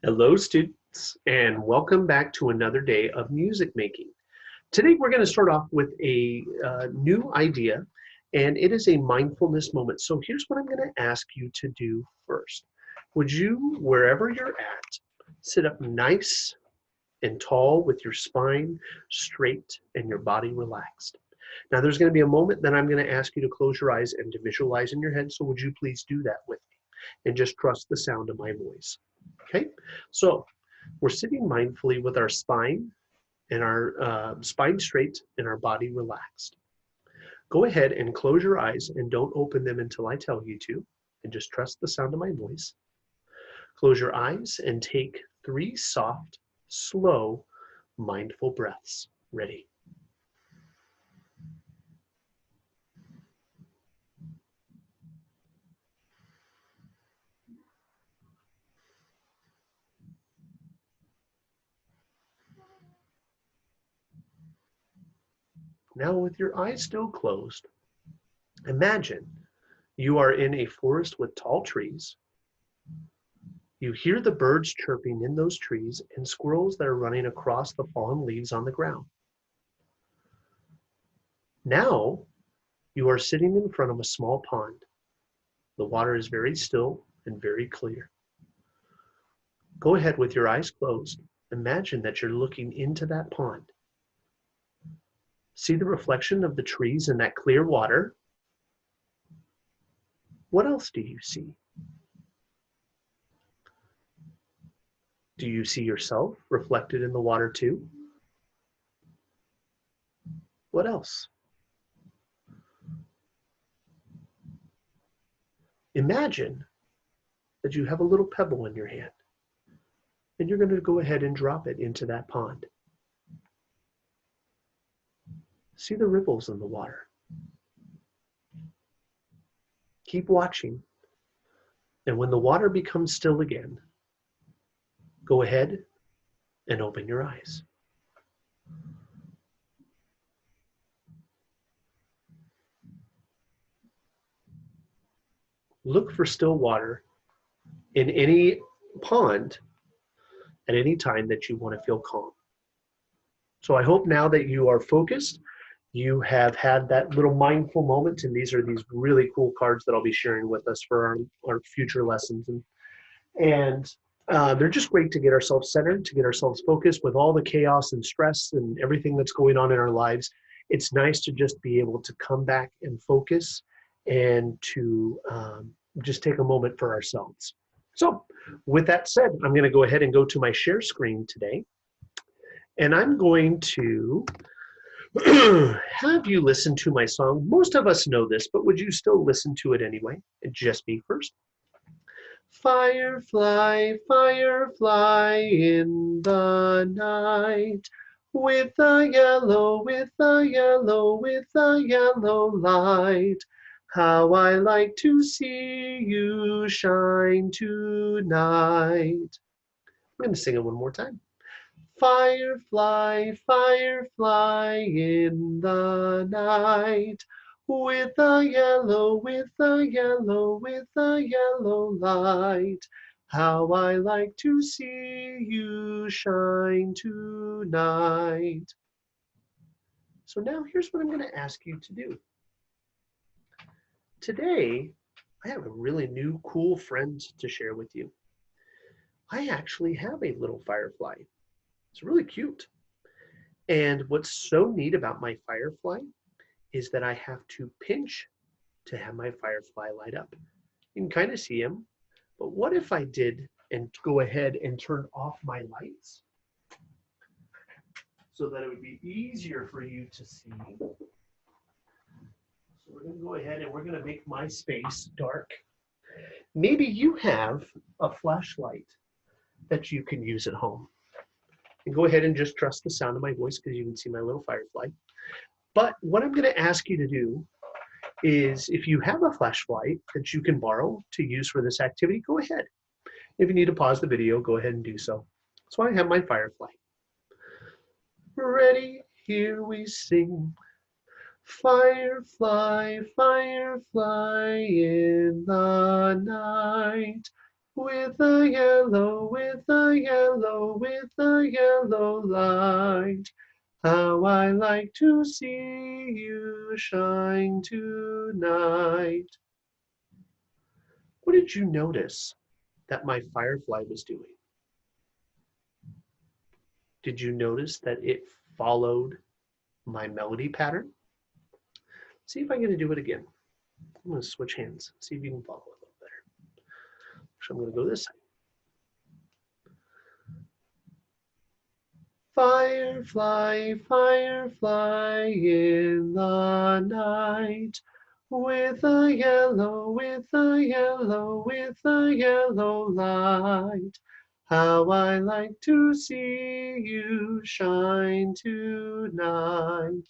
Hello, students, and welcome back to another day of music making. Today, we're going to start off with a new idea, and it is a mindfulness moment. So here's what I'm going to ask you to do first. Would you, wherever you're at, sit up nice and tall with your spine straight and your body relaxed. Now, there's going to be a moment that I'm going to ask you to close your eyes and to visualize in your head. So would you please do that with me and just trust the sound of my voice? Okay, so we're sitting mindfully with our spine and our spine straight and our body relaxed. Go ahead and close your eyes and don't open them until I tell you to, and just trust the sound of my voice. Close your eyes and take 3 soft, slow, mindful breaths. Ready? Now, with your eyes still closed, imagine you are in a forest with tall trees. You hear the birds chirping in those trees and squirrels that are running across the fallen leaves on the ground. Now you are sitting in front of a small pond. The water is very still and very clear. Go ahead with your eyes closed. Imagine that you're looking into that pond. See the reflection of the trees in that clear water. What else do you see? Do you see yourself reflected in the water too? What else? Imagine that you have a little pebble in your hand, and you're going to go ahead and drop it into that pond. See the ripples in the water. Keep watching, and when the water becomes still again, go ahead and open your eyes. Look for still water in any pond at any time that you want to feel calm. So I hope now that you are focused, you have had that little mindful moment, and these are these really cool cards that I'll be sharing with us for our future lessons. And they're just great to get ourselves centered, to get ourselves focused with all the chaos and stress and everything that's going on in our lives. It's nice to just be able to come back and focus and to just take a moment for ourselves. So with that said, I'm going to go ahead and go to my share screen today. And I'm going to have you listen to my song. Most of us know this, but would you still listen to it anyway? And just me first. Firefly, firefly in the night, with a yellow, with a yellow, with a yellow light. How I like to see you shine tonight. I'm going to sing it one more time. Firefly, firefly in the night, with a yellow, with a yellow, with a yellow light. How I like to see you shine tonight. So now here's what I'm going to ask you to do. Today, I have a really new cool friend to share with you. I actually have a little firefly. It's really cute. And what's so neat about my firefly is that I have to pinch to have my firefly light up. You can kind of see him, but what if I did and go ahead and turn off my lights so that it would be easier for you to see? So we're going to go ahead and we're going to make my space dark. Maybe you have a flashlight that you can use at home. And go ahead and just trust the sound of my voice because you can see my little firefly. But what I'm going to ask you to do is, if you have a flashlight that you can borrow to use for this activity, go ahead. If you need to pause the video, go ahead and do so. So I have my firefly. Ready, here we sing. Firefly, firefly in the night, with the yellow, with the yellow, with the yellow light. How I like to see you shine tonight. What did you notice that my firefly was doing? Did you notice that it followed my melody pattern? See if I'm going to do it again. I'm going to switch hands, see if you can follow it a little better. So I'm going to go this side. Firefly, firefly in the night, with a yellow, with a yellow, with a yellow light. How I like to see you shine tonight.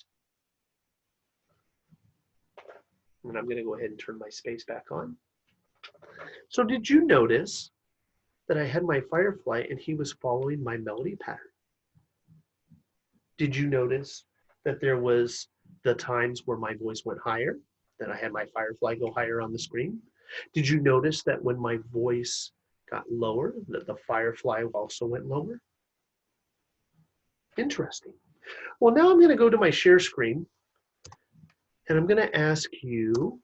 And I'm going to go ahead and turn my space back on. So did you notice that I had my firefly and he was following my melody pattern? Did you notice that there was the times where my voice went higher, that I had my firefly go higher on the screen? Did you notice that when my voice got lower, that the firefly also went lower? Interesting. Well, now I'm going to go to my share screen and I'm going to ask you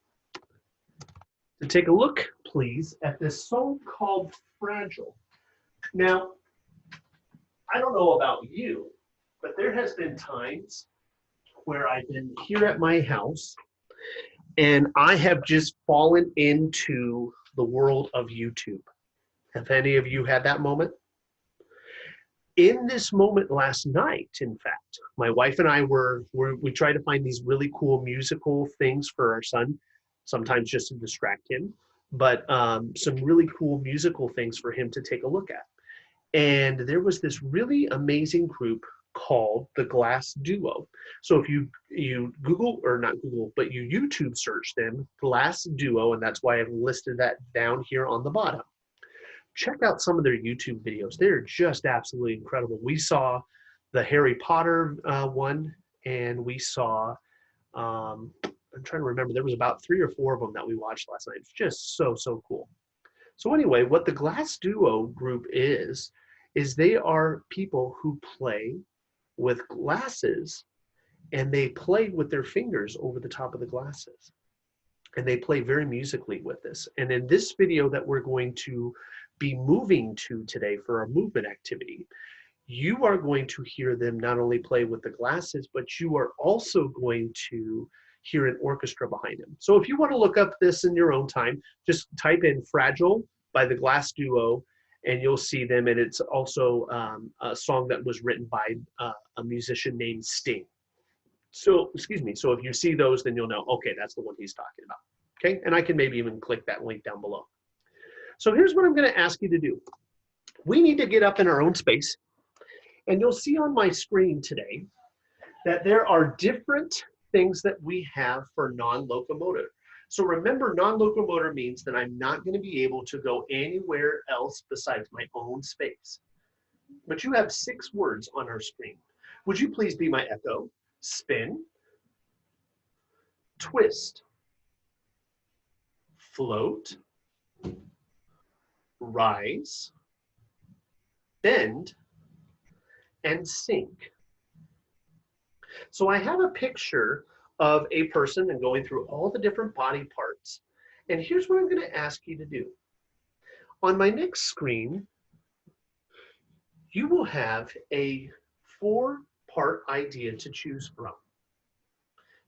to take a look, please, at this song called Fragile. Now, I don't know about you, but there has been times where I've been here at my house and I have just fallen into the world of YouTube. Have any of you had that moment? In this moment last night, in fact, my wife and I we try to find these really cool musical things for our son, sometimes just to distract him, but some really cool musical things for him to take a look at. And there was this really amazing group called the Glass Duo. So if you Google, or not Google, but you YouTube search them, Glass Duo, and that's why I've listed that down here on the bottom. Check out some of their YouTube videos. They're just absolutely incredible. We saw the Harry Potter one, and we saw, I'm trying to remember, there was about 3 or 4 of them that we watched last night. It's just so, so cool. So anyway, what the Glass Duo group is they are people who play with glasses, and they play with their fingers over the top of the glasses. And they play very musically with this. And in this video that we're going to be moving to today for our movement activity, you are going to hear them not only play with the glasses, but you are also going to hear an orchestra behind them. So if you want to look up this in your own time, just type in Fragile by the Glass Duo, and you'll see them. And it's also a song that was written by a musician named Sting. So, excuse me, so if you see those, then you'll know, okay, that's the one he's talking about. Okay, and I can maybe even click that link down below. So here's what I'm going to ask you to do. We need to get up in our own space, and you'll see on my screen today that there are different things that we have for non-locomotor. So remember, non-locomotor means that I'm not going to be able to go anywhere else besides my own space. But you have 6 words on our screen. Would you please be my echo? Spin, twist, float, rise, bend, and sink. So I have a picture of a person and going through all the different body parts. And here's what I'm going to ask you to do. On my next screen, you will have a 4-part idea to choose from.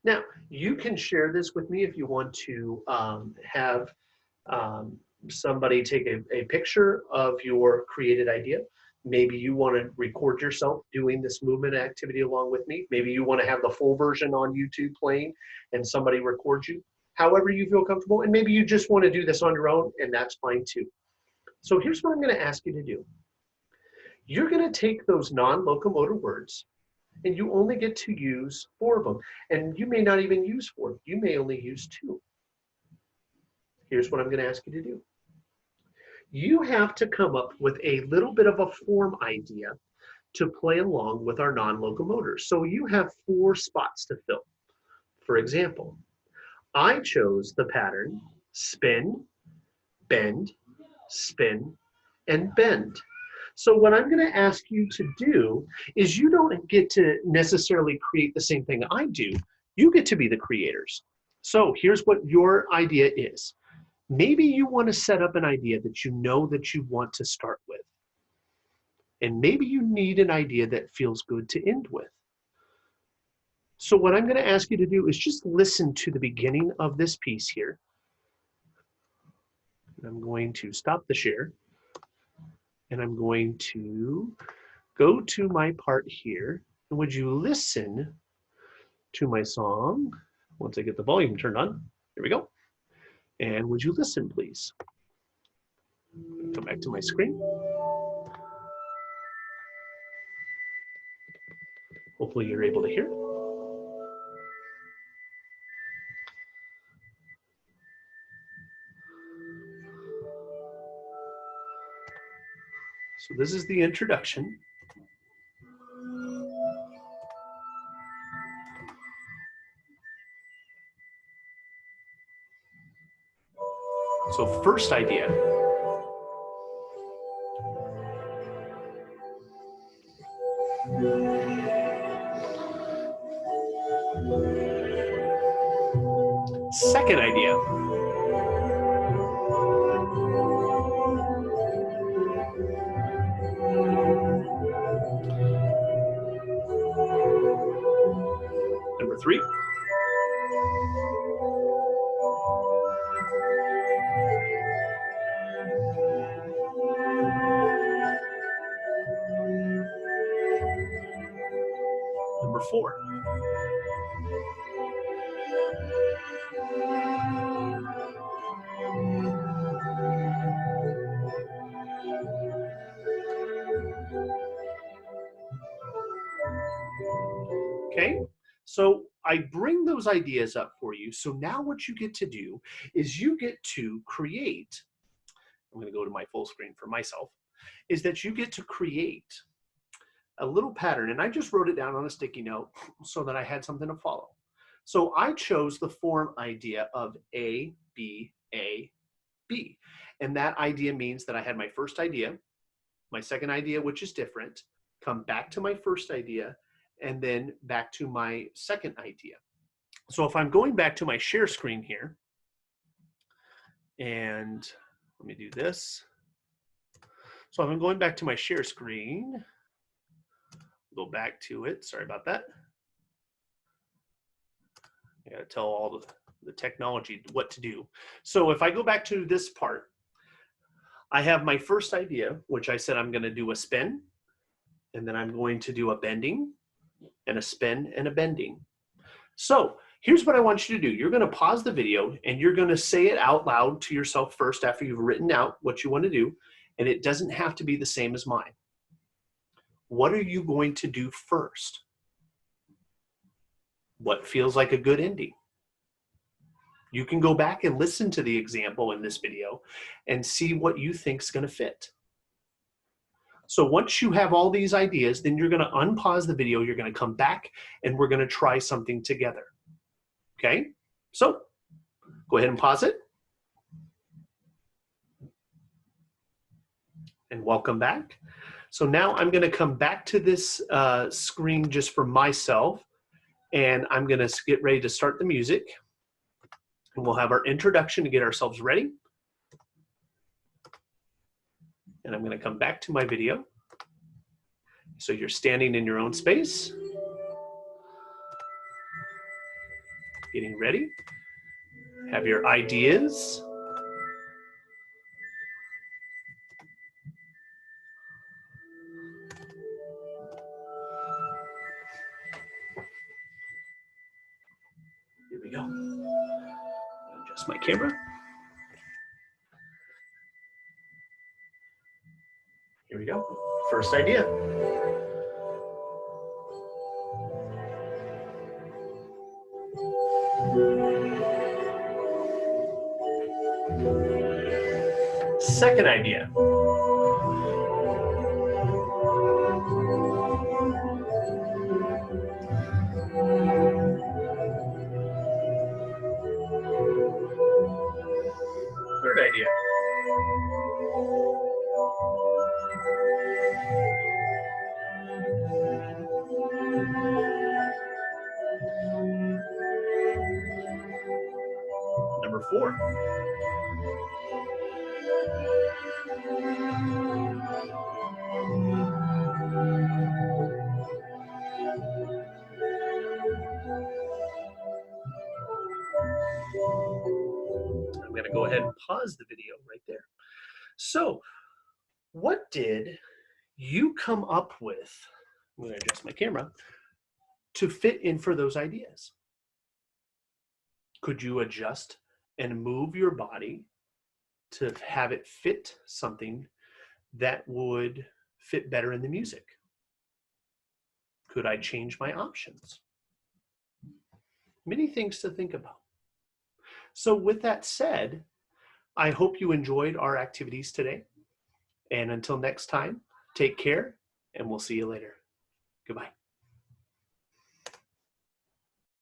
Now, you can share this with me if you want to have somebody take a picture of your created idea. Maybe you want to record yourself doing this movement activity along with me. Maybe you want to have the full version on YouTube playing and somebody records you. However you feel comfortable. And maybe you just want to do this on your own, and that's fine too. So here's what I'm going to ask you to do. You're going to take those non-locomotor words, and you only get to use 4 of them. And you may not even use 4. You may only use 2. Here's what I'm going to ask you to do. You have to come up with a little bit of a form idea to play along with our non-locomotors. So you have 4 spots to fill. For example, I chose the pattern spin, bend, spin, and bend. So what I'm going to ask you to do is you don't get to necessarily create the same thing I do. You get to be the creators. So here's what your idea is. Maybe you want to set up an idea that you know that you want to start with. And maybe you need an idea that feels good to end with. So what I'm going to ask you to do is just listen to the beginning of this piece here. I'm going to stop the share. And I'm going to go to my part here. And would you listen to my song once I get the volume turned on? Here we go. And would you listen, please? Come back to my screen. Hopefully you're able to hear. So this is the introduction. So first idea. Second idea. Number 3. Number 4. Okay, so I bring those ideas up for you. So now what you get to do is you get to create, I'm going to go to my full screen for myself, is that you get to create a little pattern. And I just wrote it down on a sticky note so that I had something to follow. So I chose the form idea of A, B, A, B. And that idea means that I had my first idea, my second idea, which is different, come back to my first idea, and then back to my second idea. So if I'm going back to my share screen here, and let me do this. So if I'm going back to my share screen, go back to it, sorry about that. I gotta tell all the technology what to do. So if I go back to this part, I have my first idea, which I said I'm gonna do a spin, and then I'm going to do a bending, and a spin, and a bending. So here's what I want you to do. You're gonna pause the video, and you're gonna say it out loud to yourself first after you've written out what you wanna do, and it doesn't have to be the same as mine. What are you going to do first? What feels like a good ending? You can go back and listen to the example in this video and see what you think is going to fit. So once you have all these ideas, then you're going to unpause the video, you're going to come back, and we're going to try something together. Okay? So go ahead and pause it. And welcome back. So now I'm going to come back to this screen just for myself, and I'm going to get ready to start the music. And we'll have our introduction to get ourselves ready. And I'm going to come back to my video. So you're standing in your own space, getting ready, have your ideas. Here we go. Adjust my camera. Here we go. First idea. Second idea. Third idea. Number 4. I'm going to go ahead and pause the video right there. So, what did you come up with? I'm going to adjust my camera to fit in for those ideas. Could you adjust and move your body to have it fit something that would fit better in the music? Could I change my options? Many things to think about. So with that said, I hope you enjoyed our activities today. And until next time, take care, and we'll see you later. Goodbye.